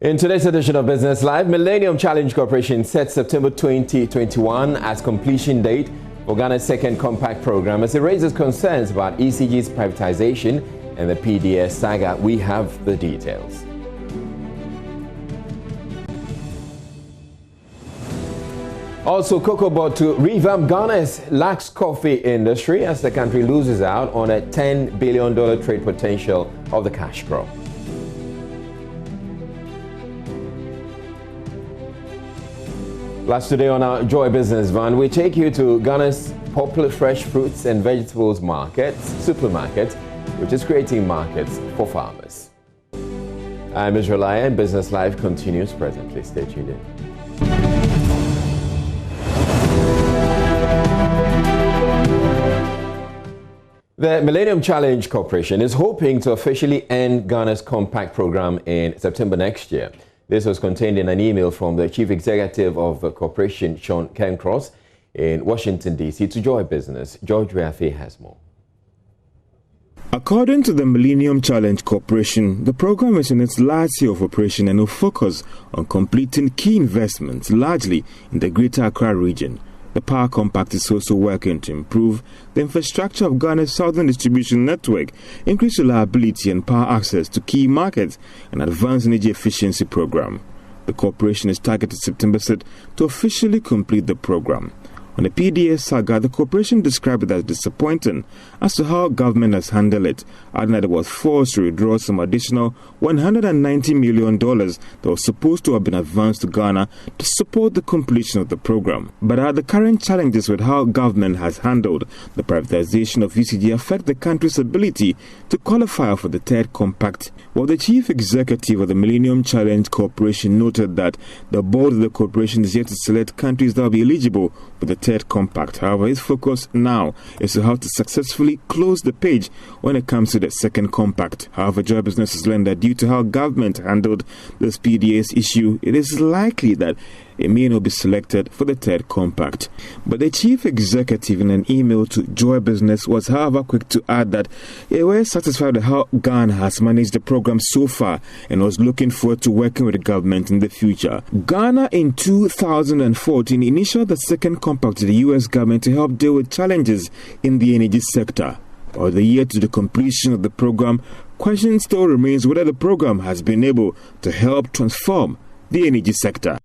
In today's edition of Business Live, Millennium Challenge Corporation sets September 2021 as completion date for Ghana's second compact program as it raises concerns about ECG's privatization and the PDS saga. We have the details. Also, Cocoa Board to revamp Ghana's lax coffee industry as the country loses out on a $10 billion trade potential of the cash crop. Plus, today on our Joy Business Van, we take you to Ghana's popular fresh fruits and vegetables market, supermarket, which is creating markets for farmers. I'm Israelaya, and Business Live continues presently. Stay tuned in. The Millennium Challenge Corporation is hoping to officially end Ghana's compact program in September next year. This was contained in an email from the chief executive of the corporation, Sean Cairncross, in Washington, D.C. to Joy Business. George Weafe has more. According to the Millennium Challenge Corporation, the program is in its last year of operation and will focus on completing key investments, largely in the Greater Accra region. The Power Compact is also working to improve the infrastructure of Ghana's southern distribution network, increase reliability and power access to key markets, and advance energy efficiency program. The corporation is targeted September 6th to officially complete the program. On the PDS saga, the corporation described it as disappointing as to how government has handled it, adding that it was forced to withdraw some additional $190 million that was supposed to have been advanced to Ghana to support the completion of the program. But are the current challenges with how government has handled the privatization of ECG affect the country's ability to qualify for the third compact? Well, the chief executive of the Millennium Challenge Corporation noted that the board of the corporation is yet to select countries that will be eligible for the third compact. However, his focus now is on how to successfully close the page when it comes to the second compact. However, Joy Business has learned that due to how government handled this PDS issue, it is likely that it may not be selected for the third compact. But the chief executive in an email to Joy Business was, however, quick to add that they were satisfied with how Ghana has managed the program so far and was looking forward to working with the government in the future. Ghana in 2014 initiated the second compact to the U.S. government to help deal with challenges in the energy sector. Or the year to the completion of the program, question still remains whether the program has been able to help transform the energy sector.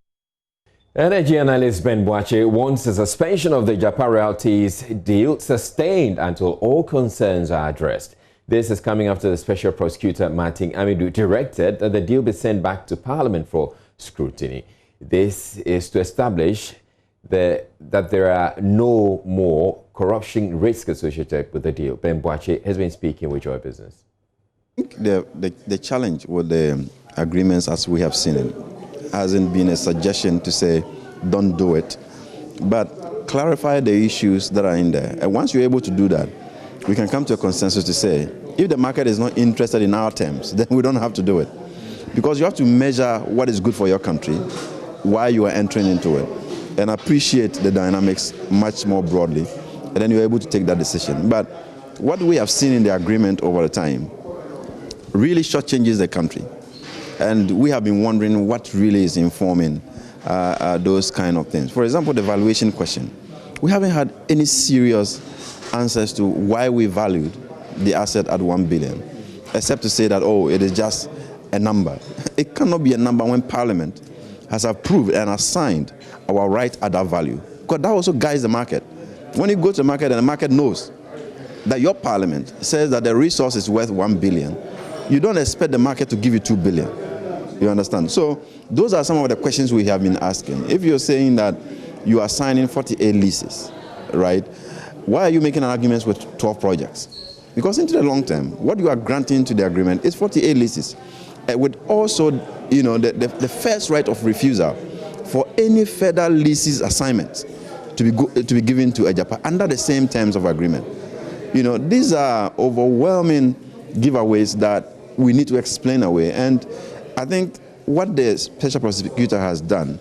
Energy analyst Ben Boakye wants the suspension of the Japan royalties deal sustained until all concerns are addressed. This is coming after the Special Prosecutor Martin Amidu directed that the deal be sent back to Parliament for scrutiny. This is to establish that there are no more corruption risks associated with the deal. Ben Boakye has been speaking with Joy Business. I think the challenge with the agreements as we have seen it hasn't been a suggestion to say don't do it, but clarify the issues that are in there. And once you're able to do that, we can come to a consensus to say if the market is not interested in our terms, then we don't have to do it. Because you have to measure what is good for your country, why you are entering into it, and appreciate the dynamics much more broadly, and then you're able to take that decision. But what we have seen in the agreement over the time really shortchanges the country. And we have been wondering what really is informing those kind of things. For example, the valuation question. We haven't had any serious answers to why we valued the asset at $1 billion, except to say that, oh, it is just a number. It cannot be a number when Parliament has approved and assigned our right at that value. Because that also guides the market. When you go to the market and the market knows that your Parliament says that the resource is worth $1 billion, you don't expect the market to give you $2 billion. You understand? So those are some of the questions we have been asking. If you're saying that you are signing 48 leases, right, why are you making an argument with 12 projects? Because into the long term, what you are granting to the agreement is 48 leases, with also, you know, the first right of refusal for any further leases assignments to be given to a Japan under the same terms of agreement. You know, these are overwhelming giveaways that we need to explain away. And I think what the Special Prosecutor has done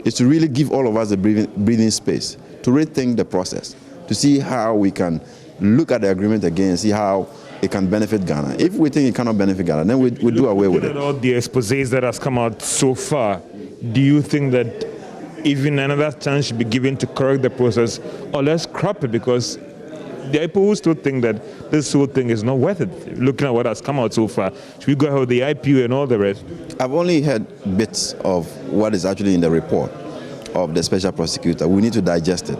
is to really give all of us a breathing space to rethink the process, to see how we can look at the agreement again, see how it can benefit Ghana. If we think it cannot benefit Ghana, then we do away with it. All the exposés that has come out so far, do you think that even another chance should be given to correct the process, or let's scrap it? Because there are people who still think that this whole thing is not worth it. Looking at what has come out so far, should we go ahead with the IPO and all the rest? I've only heard bits of what is actually in the report of the special prosecutor. We need to digest it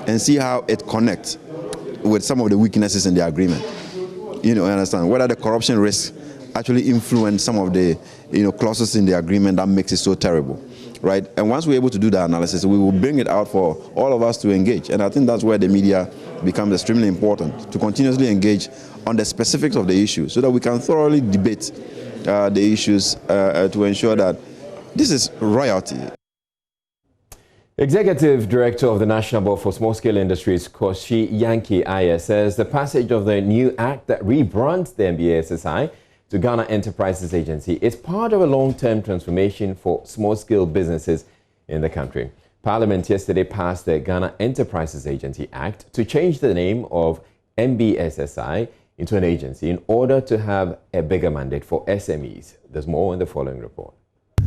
and see how it connects with some of the weaknesses in the agreement. You understand whether the corruption risk actually influence some of the clauses in the agreement that makes it so terrible, right? And once we're able to do that analysis, we will bring it out for all of us to engage. And I think that's where the media becomes extremely important, to continuously engage on the specifics of the issue so that we can thoroughly debate the issues to ensure that this is royalty. Executive Director of the National Board for Small-Scale Industries, Cashew Farmers, says the passage of the new act that rebrands the NBSSI to Ghana Enterprises Agency is part of a long-term transformation for small-scale businesses in the country. Parliament yesterday passed the Ghana Enterprises Agency Act to change the name of NBSSI into an agency in order to have a bigger mandate for SMEs. There's more in the following report.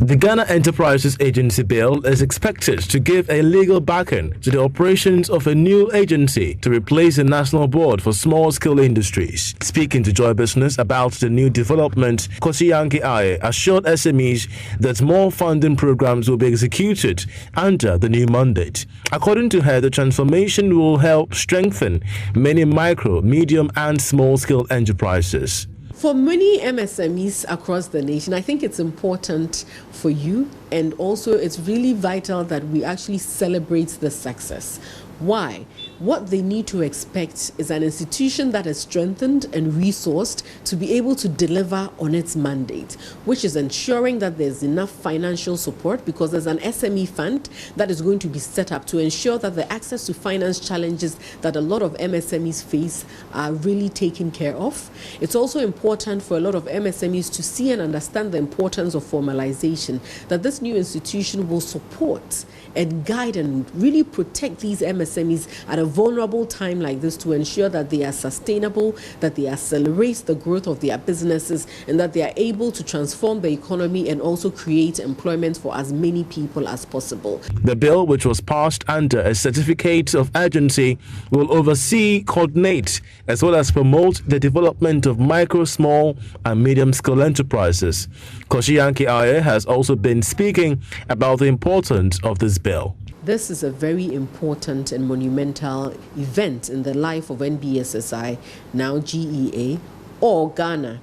The Ghana Enterprises Agency Bill is expected to give a legal backing to the operations of a new agency to replace the National Board for Small-Scale Industries. Speaking to Joy Business about the new development, Cashew Farmers assured SMEs that more funding programs will be executed under the new mandate. According to her, the transformation will help strengthen many micro, medium and small-scale enterprises. For many MSMEs across the nation, I think it's important for you, and also it's really vital that we actually celebrate the success. Why? What they need to expect is an institution that is strengthened and resourced to be able to deliver on its mandate, which is ensuring that there's enough financial support, because there's an SME fund that is going to be set up to ensure that the access to finance challenges that a lot of MSMEs face are really taken care of. It's also important for a lot of MSMEs to see and understand the importance of formalization, that this new institution will support and guide and really protect these MSMEs at a vulnerable time like this, to ensure that they are sustainable, that they accelerate the growth of their businesses, and that they are able to transform the economy and also create employment for as many people as possible. The bill, which was passed under a certificate of urgency, will oversee, coordinate, as well as promote the development of micro, small and medium-scale enterprises. Cashew Farmers has also been speaking about the importance of this bill. This is a very important and monumental event in the life of NBSSI, now GEA, or Ghana.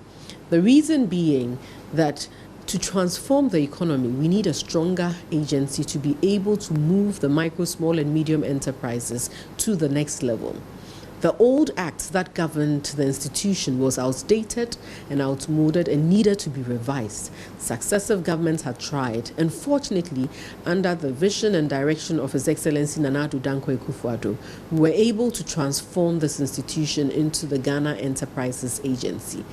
The reason being that to transform the economy, we need a stronger agency to be able to move the micro, small and medium enterprises to the next level. The old act that governed the institution was outdated and outmoded and needed to be revised. Successive governments had tried, and fortunately, under the vision and direction of His Excellency Nana Addo Dankwa Akufo-Addo, we were able to transform this institution into the Ghana Enterprises Agency.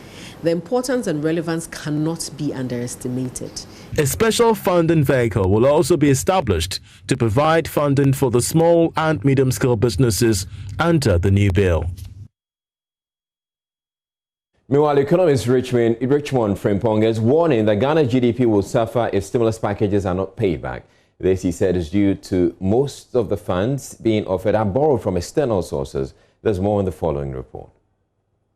The importance and relevance cannot be underestimated. A special funding vehicle will also be established to provide funding for the small and medium-scale businesses under the new bill. Meanwhile, economist Richmond Frimpong is warning that Ghana GDP will suffer if stimulus packages are not paid back. This, he said, is due to most of the funds being offered are borrowed from external sources. There's more in the following report.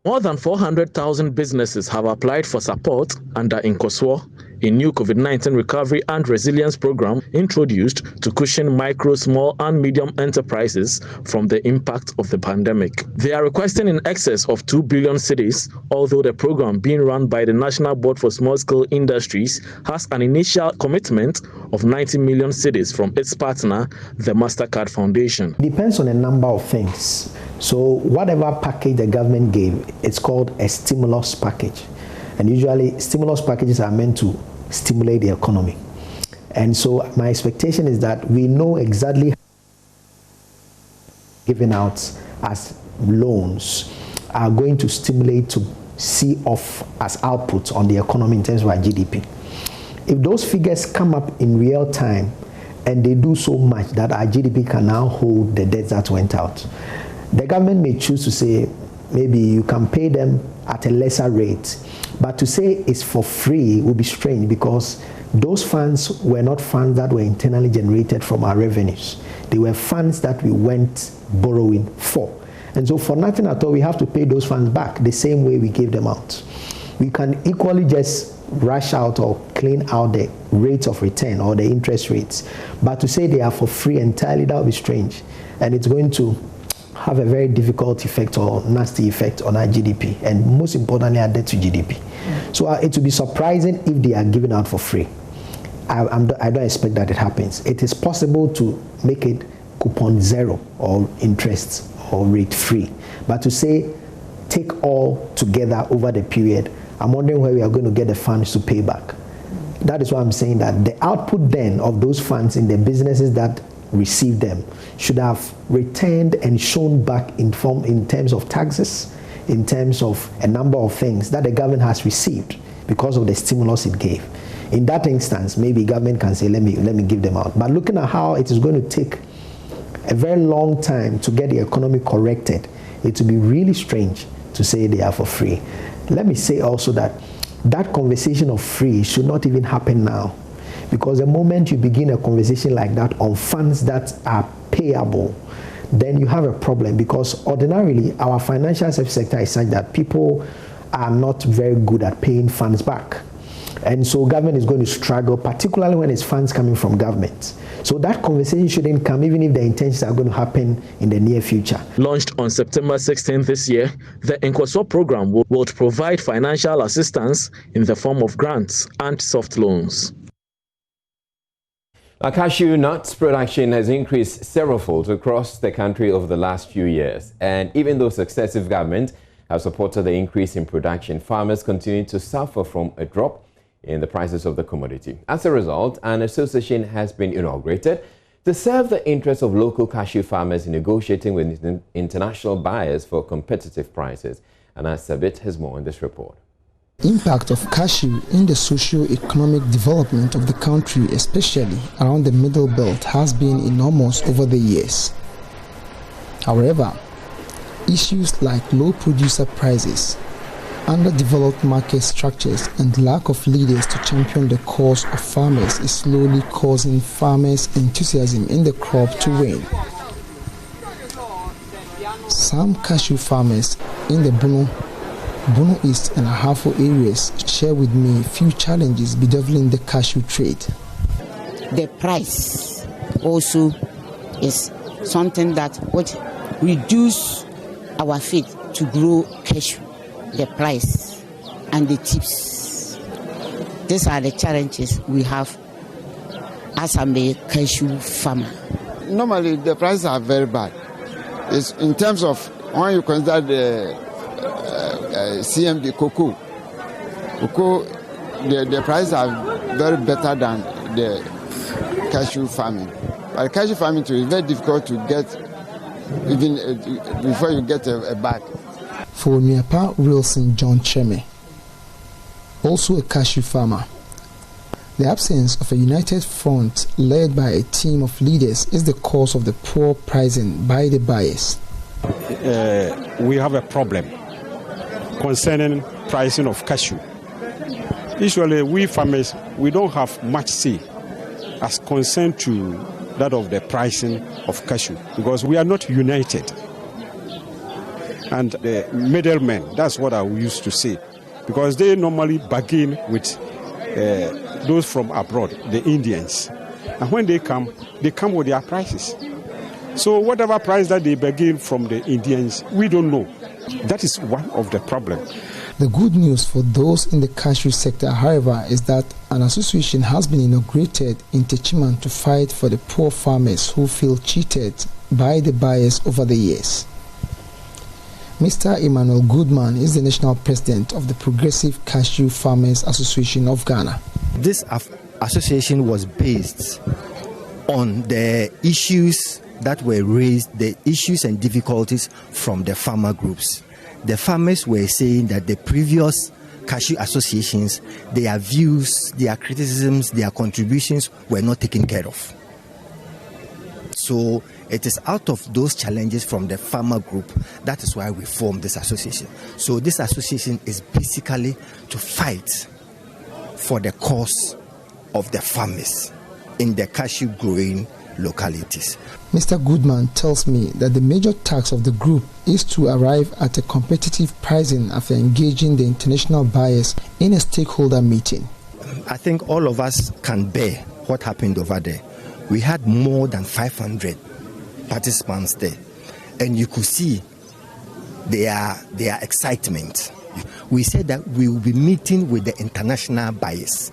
More than 400,000 businesses have applied for support under Inkoswo, a new COVID-19 recovery and resilience program introduced to cushion micro, small and medium enterprises from the impact of the pandemic. They are requesting in excess of 2 billion cedis, although the program being run by the National Board for Small-Scale Industries has an initial commitment of 90 million cedis from its partner, the MasterCard Foundation. Depends on a number of things. So whatever package the government gave, it's called a stimulus package. And usually stimulus packages are meant to stimulate the economy. And so my expectation is that we know exactly given out as loans are going to stimulate to see off as output on the economy in terms of our GDP. If those figures come up in real time and they do so much that our GDP can now hold the debts that went out, the government may choose to say, maybe you can pay them at a lesser rate. But to say it's for free would be strange, because those funds were not funds that were internally generated from our revenues. They were funds that we went borrowing for. And so for nothing at all, we have to pay those funds back the same way we gave them out. We can equally just rush out or clean out the rates of return or the interest rates. But to say they are for free entirely, that would be strange. And it's going to have a very difficult effect or nasty effect on our GDP, and most importantly, our debt to GDP. So it would be surprising if they are given out for free. I don't expect that it happens. It is possible to make it coupon zero or interest or rate free. But to say take all together over the period, I'm wondering where we are going to get the funds to pay back. That is why I'm saying that the output then of those funds in the businesses that receive them should have returned and shown back in terms of taxes, in terms of a number of things that the government has received because of the stimulus it gave. In that instance, maybe government can say, let me give them out. But looking at how it is going to take a very long time to get the economy corrected, it will be really strange to say they are for free. Let me say also that that conversation of free should not even happen now. Because the moment you begin a conversation like that on funds that are payable, then you have a problem, because ordinarily our financial service sector is such that people are not very good at paying funds back. And so government is going to struggle, particularly when it's funds coming from government. So that conversation shouldn't come, even if the intentions are going to happen in the near future. Launched on September 16th this year, the Nkosua program will provide financial assistance in the form of grants and soft loans. Now, cashew nuts production has increased severalfold across the country over the last few years. And even though successive governments have supported the increase in production, farmers continue to suffer from a drop in the prices of the commodity. As a result, an association has been inaugurated to serve the interests of local cashew farmers in negotiating with international buyers for competitive prices. And Sabit has more in this report. Impact of cashew in the socio-economic development of the country, especially around the Middle Belt, has been enormous over the years. However, issues like low producer prices, underdeveloped market structures, and lack of leaders to champion the cause of farmers is slowly causing farmers' enthusiasm in the crop to wane. Some cashew farmers in the Bono East and Ahafo areas share with me a few challenges bedeviling the cashew trade. The price also is something that would reduce our faith to grow cashew. The price and the tips. These are the challenges we have as a cashew farmer. Normally the prices are very bad. It's in terms of when you consider the CMD cocoa, the prices are very better than the cashew farming. But cashew farming too is very difficult to get, even before you get a bag. For Niapa Wilson John Cheme, also a cashew farmer, the absence of a united front led by a team of leaders is the cause of the poor pricing by the buyers. We have a problem concerning pricing of cashew. Usually we farmers, we don't have much say as concerned to that of the pricing of cashew, because we are not united. And the middlemen, that's what I used to say, because they normally bargain with those from abroad, the Indians. And when they come with their prices. So whatever price that they bargain from the Indians, we don't know. That is one of the problems. The good news for those in the cashew sector, however, is that an association has been inaugurated in Techiman to fight for the poor farmers who feel cheated by the buyers over the years. Mr. Emmanuel Goodman is the national president of the Progressive Cashew Farmers Association of Ghana. This association was based on the issues that were raised, the issues and difficulties from the farmer groups. The farmers were saying that the previous cashew associations, their views, their criticisms, their contributions were not taken care of. So It is out of those challenges from the farmer group. That is why we formed this association. So this association is basically to fight for the cause of the farmers in the cashew growing localities. Mr. Goodman tells me that the major task of the group is to arrive at a competitive pricing after engaging the international buyers in a stakeholder meeting. I think all of us can bear what happened over there. We had more than 500 participants there, and you could see their excitement. We said that we will be meeting with the international buyers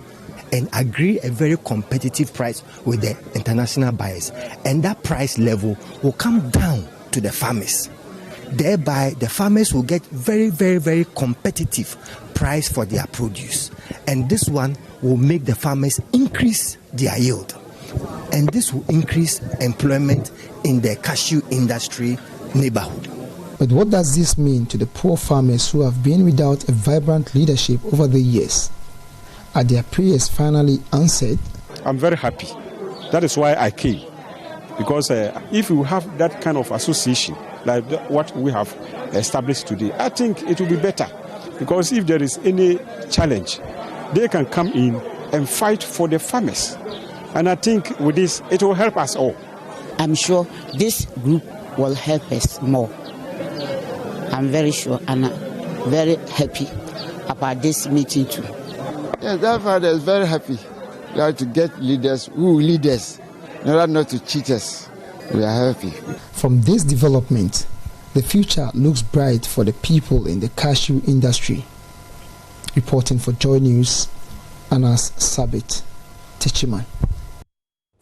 and agree a very competitive price with the international buyers, and that price level will come down to the farmers. Thereby, the farmers will get very, very, very competitive price for their produce, and this one will make the farmers increase their yield, and this will increase employment in the cashew industry neighborhood. But what does this mean to the poor farmers who have been without a vibrant leadership over the years? Are their prayers finally answered? I'm very happy. That is why I came. Because if you have that kind of association, like what we have established today, I think it will be better. Because if there is any challenge, they can come in and fight for the farmers. And I think with this, it will help us all. I'm sure this group will help us more. I'm very sure and very happy about this meeting too. Yes, that father is very happy. We have to get leaders who lead us, in order not to cheat us. We are happy. From this development, the future looks bright for the people in the cashew industry. Reporting for Joy News, Anas Sabit, Techiman.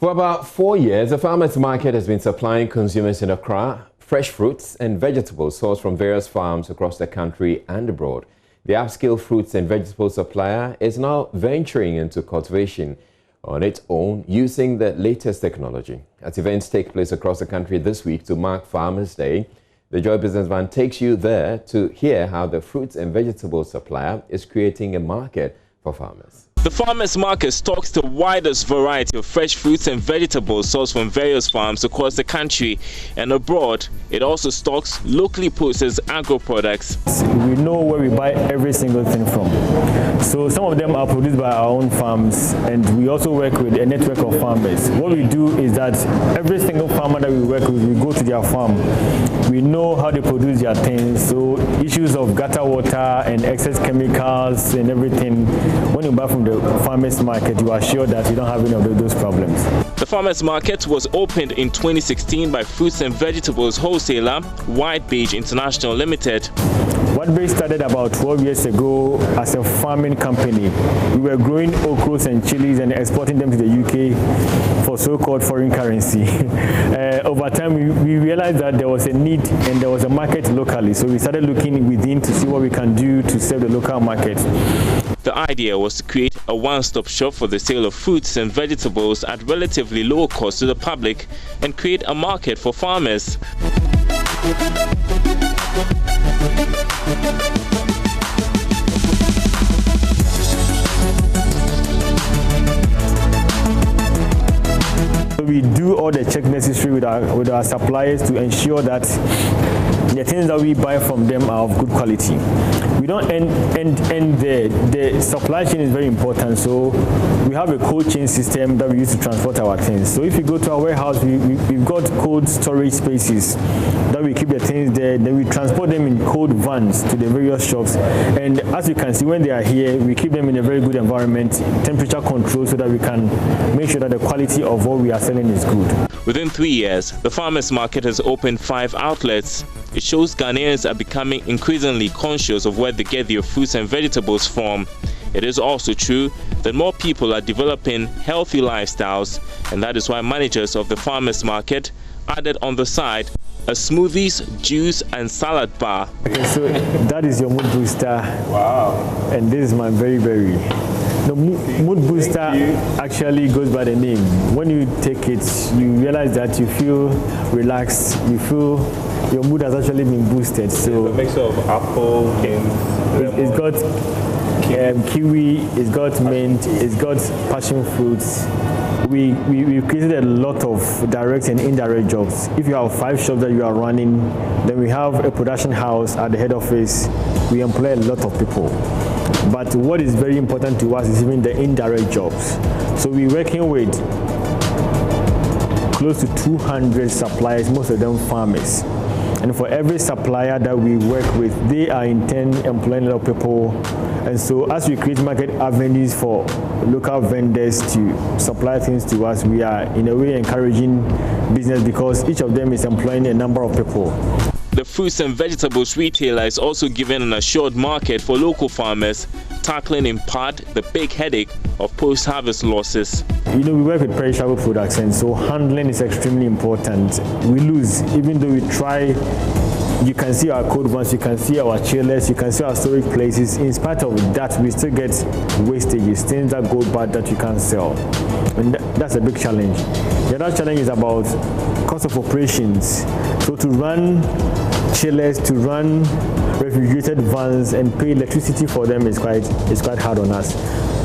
For about 4 years, the farmers market has been supplying consumers in Accra fresh fruits and vegetables sourced from various farms across the country and abroad. The upscale fruits and vegetable supplier is now venturing into cultivation on its own using the latest technology. As events take place across the country this week to mark Farmers' Day, the Joy Business Van takes you there to hear how the fruits and vegetable supplier is creating a market for farmers. The farmers market stocks the widest variety of fresh fruits and vegetables sourced from various farms across the country and abroad. It also stocks locally processed agro products. We know where we buy every single thing from. So some of them are produced by our own farms, and we also work with a network of farmers. What we do is that every single farmer that we work with, we go to their farm. We know how they produce their things. So issues of gutter water and excess chemicals and everything, when you buy from the farmers market, you are sure that you don't have any of those problems. The farmers market was opened in 2016 by fruits and vegetables wholesaler White Beige International Limited. White Beige started about 12 years ago as a farming company. We were growing okras and chilies and exporting them to the UK for so-called foreign currency. Over time, we realized that there was a need and there was a market locally. So we started looking within to see what we can do to serve the local market. The idea was to create a one-stop shop for the sale of fruits and vegetables at relatively low cost to the public and create a market for farmers. We do all the checks necessary with our suppliers to ensure that the things that we buy from them are of good quality. We don't end there. The supply chain is very important, so we have a cold chain system that we use to transport our things. So if you go to our warehouse, we've got cold storage spaces that we keep the things there, then we transport them in cold vans to the various shops. And as you can see, when they are here, we keep them in a very good environment, temperature control, so that we can make sure that the quality of what we are selling is good. Within 3 years, the farmers market has opened 5 outlets. It shows Ghanaians are becoming increasingly conscious of where they get their fruits and vegetables from. It is also true that more people are developing healthy lifestyles, and that is why managers of the farmers market added on the side a smoothies, juice and salad bar. Okay, so that is your mood booster. Wow. And this is my berry. The mood booster actually goes by the name. When you take it, you realize that you feel relaxed, you feel your mood has actually been boosted. So it's a mix of apple, it's got kiwi, it's got mint, it's got passion fruits. We've created a lot of direct and indirect jobs. If you have 5 shops that you are running, then we have a production house at the head office. We employ a lot of people. But what is very important to us is even the indirect jobs. So we're working with close to 200 suppliers, most of them farmers. And for every supplier that we work with, they are in turn employing a lot of people. And so as we create market avenues for local vendors to supply things to us, we are in a way encouraging business because each of them is employing a number of people. The fruits and vegetables retailer is also given an assured market for local farmers, tackling in part the big headache of post-harvest losses. We work with perishable products, and so handling is extremely important. We lose, even though we try. You can see our cold ones, you can see our chillers, you can see our storage places. In spite of that, we still get wastages, things that go bad that you can't sell. And that's a big challenge. The other challenge is about cost of operations. So to run chillers, to run refrigerated vans and pay electricity for them is quite hard on us.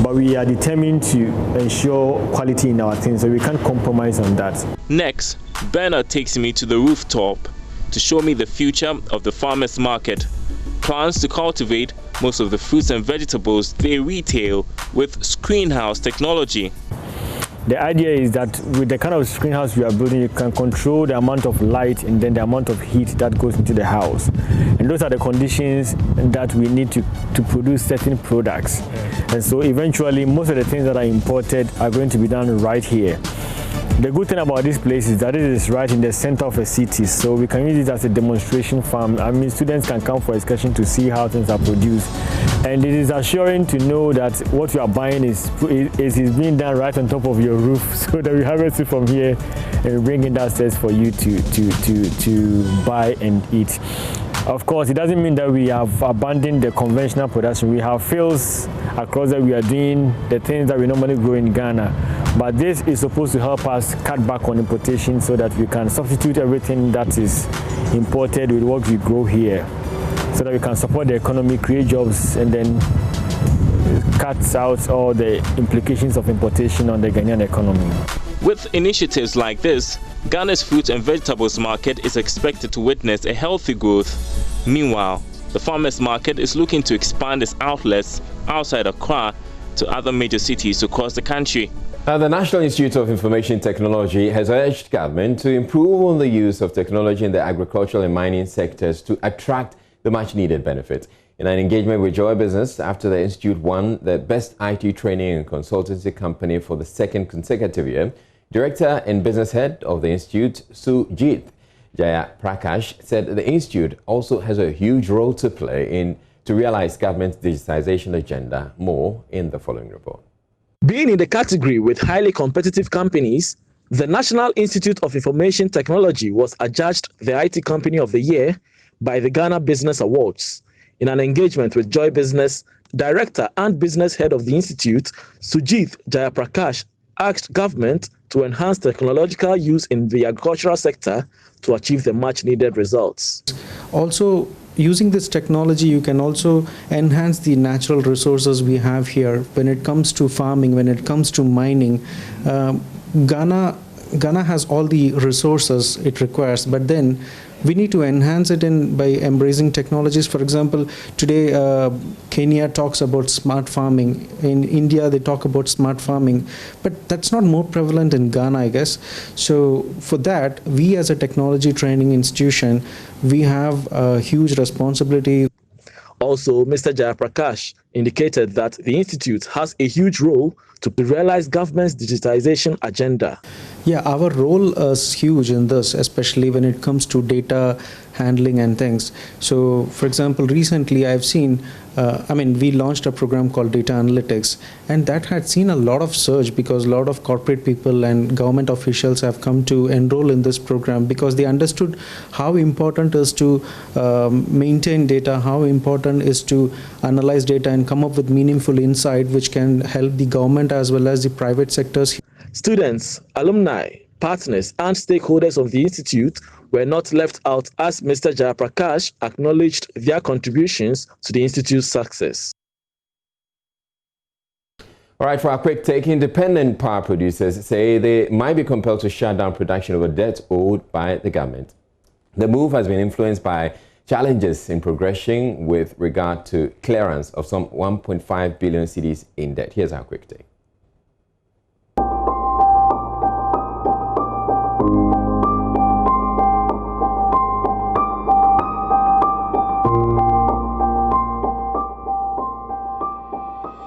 But we are determined to ensure quality in our things, so we can't compromise on that. Next, Bernard takes me to the rooftop to show me the future of the farmers market. Plans to cultivate most of the fruits and vegetables they retail with screenhouse technology. The idea is that with the kind of greenhouse we are building, you can control the amount of light and then the amount of heat that goes into the house. And those are the conditions that we need to produce certain products. And so eventually, most of the things that are imported are going to be done right here. The good thing about this place is that it is right in the center of a city, so we can use it as a demonstration farm. I mean, students can come for excursion to see how things are produced. And it is assuring to know that what you are buying is being done right on top of your roof, so that we harvest it from here and bring it downstairs for you to buy and eat. Of course, it doesn't mean that we have abandoned the conventional production. We have fields across that we are doing the things that we normally grow in Ghana. But this is supposed to help us cut back on importation so that we can substitute everything that is imported with what we grow here, so that we can support the economy, create jobs, and then cut out all the implications of importation on the Ghanaian economy. With initiatives like this, Ghana's fruit and vegetables market is expected to witness a healthy growth. Meanwhile, the farmers market is looking to expand its outlets outside Accra to other major cities across the country. The National Institute of Information Technology has urged government to improve on the use of technology in the agricultural and mining sectors to attract the much-needed benefit. In an engagement with Joy Business, after the institute won the Best IT Training and Consultancy Company for the second consecutive year, Director and Business Head of the Institute, Sujit Jayaprakash, said the institute also has a huge role to play to realize government's digitization agenda. More in the following report. Being in the category with highly competitive companies, the National Institute of Information Technology was adjudged the IT Company of the Year by the Ghana Business Awards. In an engagement with Joy Business, Director and Business Head of the Institute, Sujit Jayaprakash, asked government to enhance technological use in the agricultural sector to achieve the much-needed results. Also, using this technology, you can also enhance the natural resources we have here. When it comes to farming, when it comes to mining, Ghana has all the resources it requires, but then we need to enhance it by embracing technologies. For example, today Kenya talks about smart farming. In India, they talk about smart farming, but that's not more prevalent in Ghana, I guess. So for that, we as a technology training institution, we have a huge responsibility. Also, Mr. Jayaprakash indicated that the institute has a huge role to realize government's digitization agenda. Yeah, our role is huge in this, especially when it comes to data handling and things. So, for example, recently I've seen, we launched a program called Data Analytics, and that had seen a lot of surge because a lot of corporate people and government officials have come to enroll in this program because they understood how important it is to maintain data, how important it is to analyze data and come up with meaningful insight which can help the government as well as the private sectors. Students, alumni, partners, and stakeholders of the institute were not left out as Mr. Jayaprakash acknowledged their contributions to the institute's success. All right, for our quick take, independent power producers say they might be compelled to shut down production over debts owed by the government. The move has been influenced by challenges in progression with regard to clearance of some 1.5 billion cedis in debt. Here's our quick take.